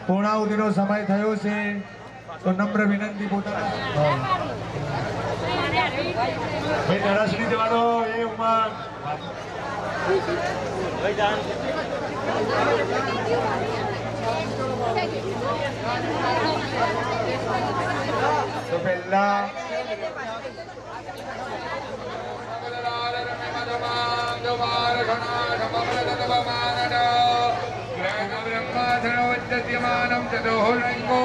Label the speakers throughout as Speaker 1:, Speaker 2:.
Speaker 1: પૂર્ણાહુતિનો સમય થયો છે તો નમ્ર વિનંતી પોતાના નરસની જવાનો એ ઉમર તો પહેલા
Speaker 2: ्यमानं चतुर्लिङ्गो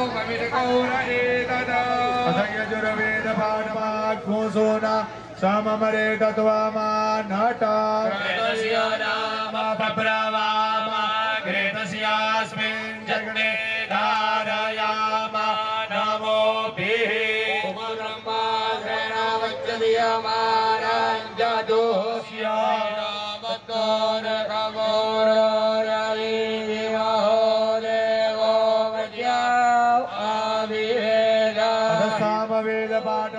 Speaker 1: यजुर्वेद पाठमाघोषोना सममरे तत्त्वमान नटस्य नाम पप्रवाम घृतस्यास्मिन् जग्ने धारयाम नमोभिः
Speaker 2: ब्रह्माश्रयणावच्यमानं जदोष्य
Speaker 1: सामवेद पाठ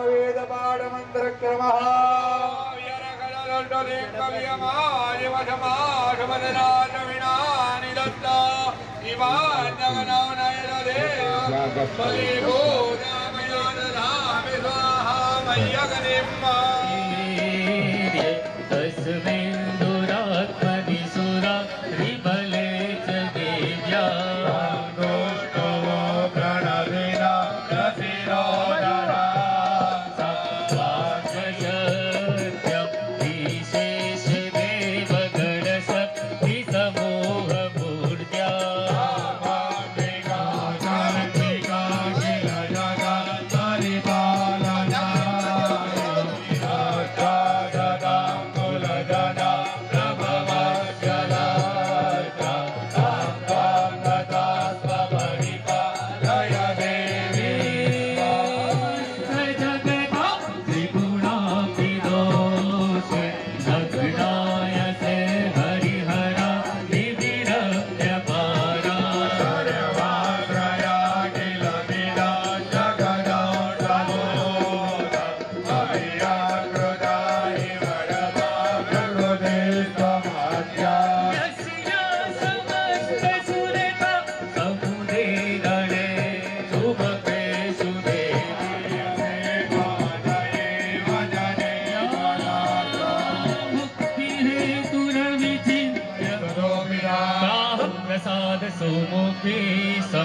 Speaker 1: वेद पाठ मंत्र क्रमः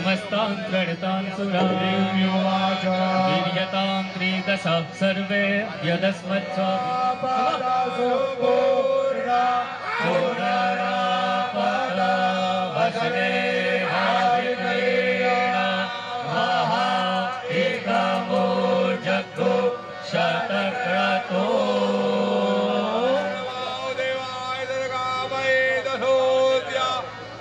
Speaker 3: समस्तान् प्रणतान् सुरान्
Speaker 1: देव्योवाच
Speaker 3: वीर्यतां त्रिदश सर्वे यदस्मच्च
Speaker 1: पादासो पूर्णा
Speaker 3: पुनरापदा वसने हाविक्रीण महा एकमो जग्गो शतक्रतो
Speaker 2: देवाय दुर्गामये दशोऽद्य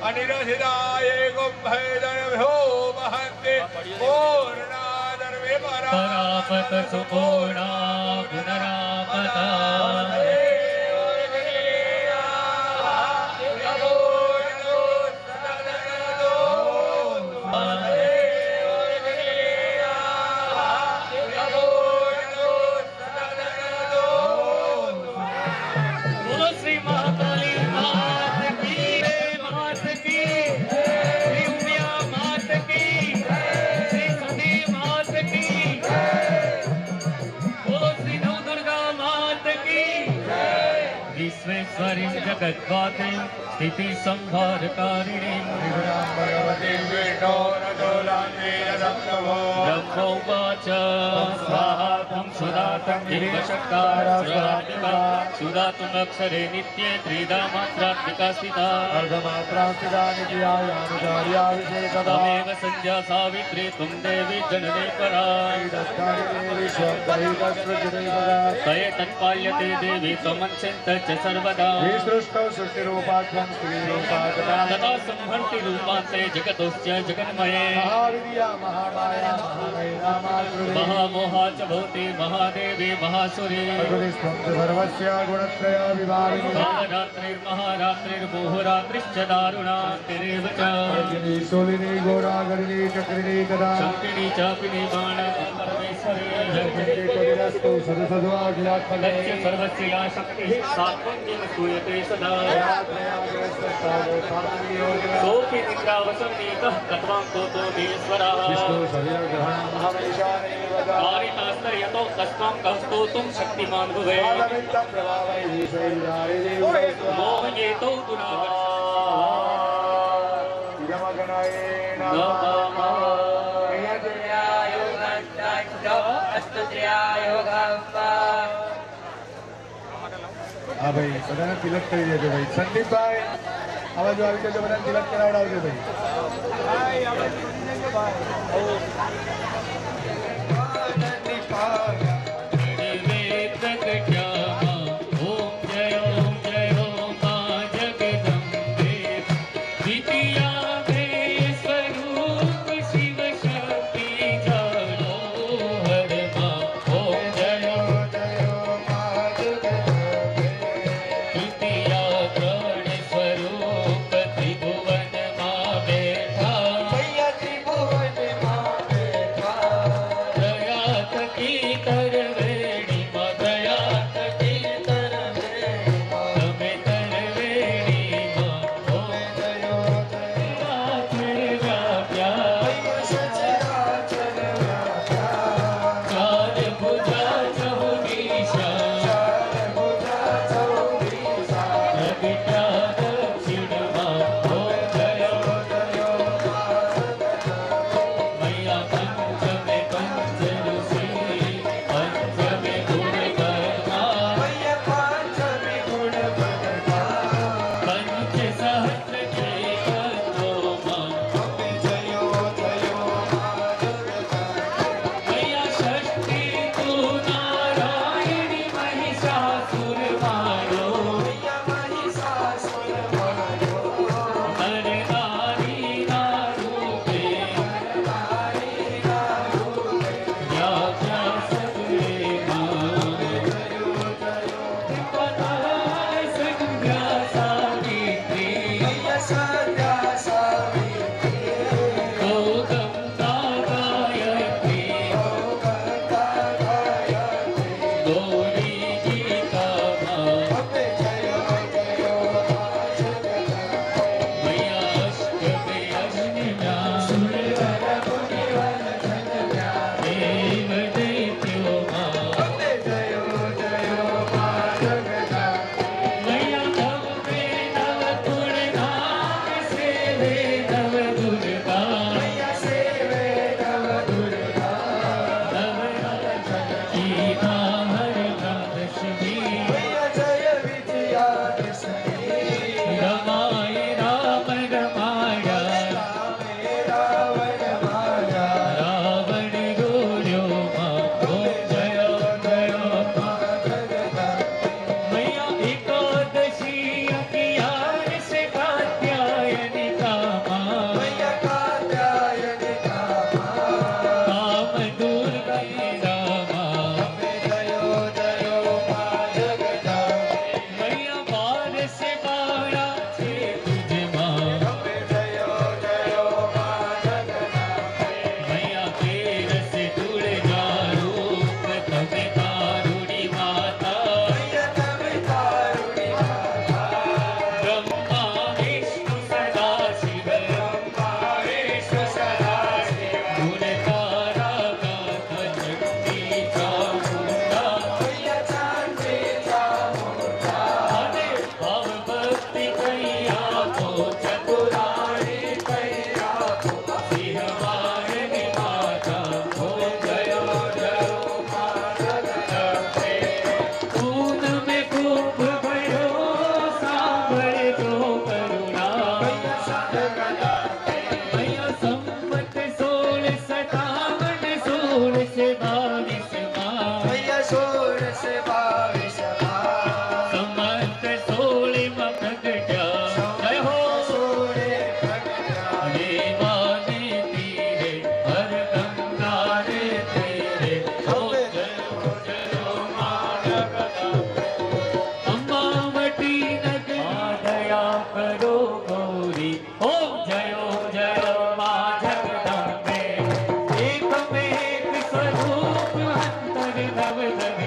Speaker 2: अनिरसिताय कुम्भैदनभ्यो महन्ते पूर्णादर्वे
Speaker 3: परापत सुपूर्णा पुनरापदा बोलो श्री महाकाली मात की मात की श्री उमिया मात की श्री सती मात की बोलो श्री नवदुर्गा मात की विश्वेश्वरी जगद्धात्री स्थिति संहारकारिणी
Speaker 2: भगवती विष्णो
Speaker 3: ब्रह्मोवाच स्वाहा त्वं सुदातं हिरण्यशक्तारस्वरात्मिका सुदातुमक्षरे नित्ये त्रिधा मात्रात्मिका स्थिता तमेव संध्या सावित्री त्वं देवी जननी परा तये तत्पाल्यते देवी त्वमन्यन्त च सर्वदा तथा संहर्ति रूपान्ते जगतोश्च जगन्मये महामोहा च भवति महादेवी महासुरी
Speaker 1: सर्वस्य गुणत्रय विभागिनी
Speaker 3: कालरात्रिर्महारात्रिर्मोहरात्रिश्च दारुणा तिरेव च
Speaker 1: सोलिनी घोरागरिणी चक्रिणी कदा
Speaker 3: शक्तिनी चापिनी बाण परमेश्वरी
Speaker 1: सदसद्वाखिलात्मके
Speaker 3: तच्च सर्वस्य या शक्तिः सात्वन्यं स्तूयते सदा सोऽपि निद्रावसन्नीतः कत्वाङ्कोतो देश्वरः कारितास्तर्यतो कस्त्वं कः स्तोतुं शक्तिमान् भवेत् मोहयेतौ तु
Speaker 1: હા ભાઈ બધાને તિલક કરી દેજો ભાઈ સંદીપભાઈ આવા જો આવી જજો બધાને તિલક કરાવડાવજો ભાઈ
Speaker 3: 22
Speaker 4: मैया 16 से 22
Speaker 3: સંમત 16 માં પ્રગટ્યા જય હો દેવાને તીરે હર ગંગાને તીરે હો જયો અંબાવટી નગરી દયા કરો ગૌરી ઓમ જયો જયો મા જગદંબે એકમેક સ્વરૂપ અંતર નવ નવ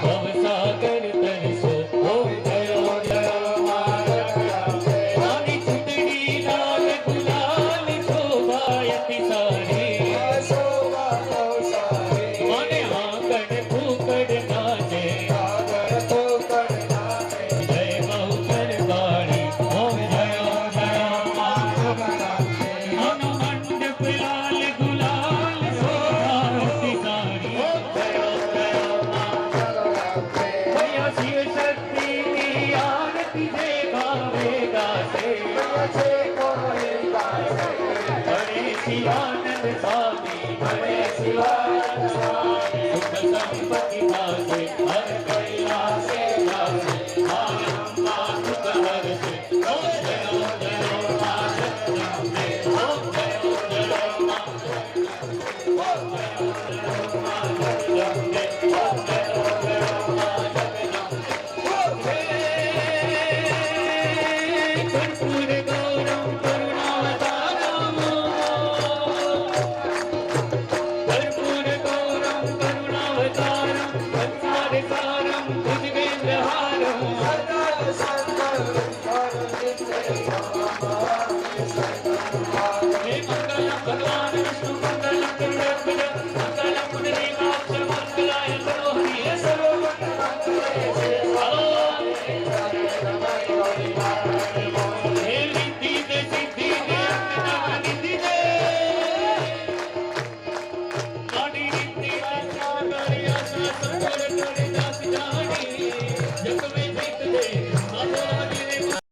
Speaker 3: ભવસાગર તરસો ઓમ જયો જયો મા જગદંબે આની ચૂંટણી લાલ ગુલાલ શોભાયતી સારી અને આંગણ ફૂકડ નાચે જય બહુ કરવાળી ઓમ જયો જયો મા આનો મંડપ લાલ ગુલાલ શોભાયતી સારી ઓમ જયો જયો મા ભૈયા શિવ શક્તિની આરતી જે ગાવે ગાશે ગણેશી આનંદ સ્વામી ગણેશી આનંદ સ્વામી સુખ સંપત્તિ પાસે હર કૈલાસે વાસે આયમ્મા સુખ હરસે ઓમ જયો જયો મા જગદંબે ઓમ જયો જયો મા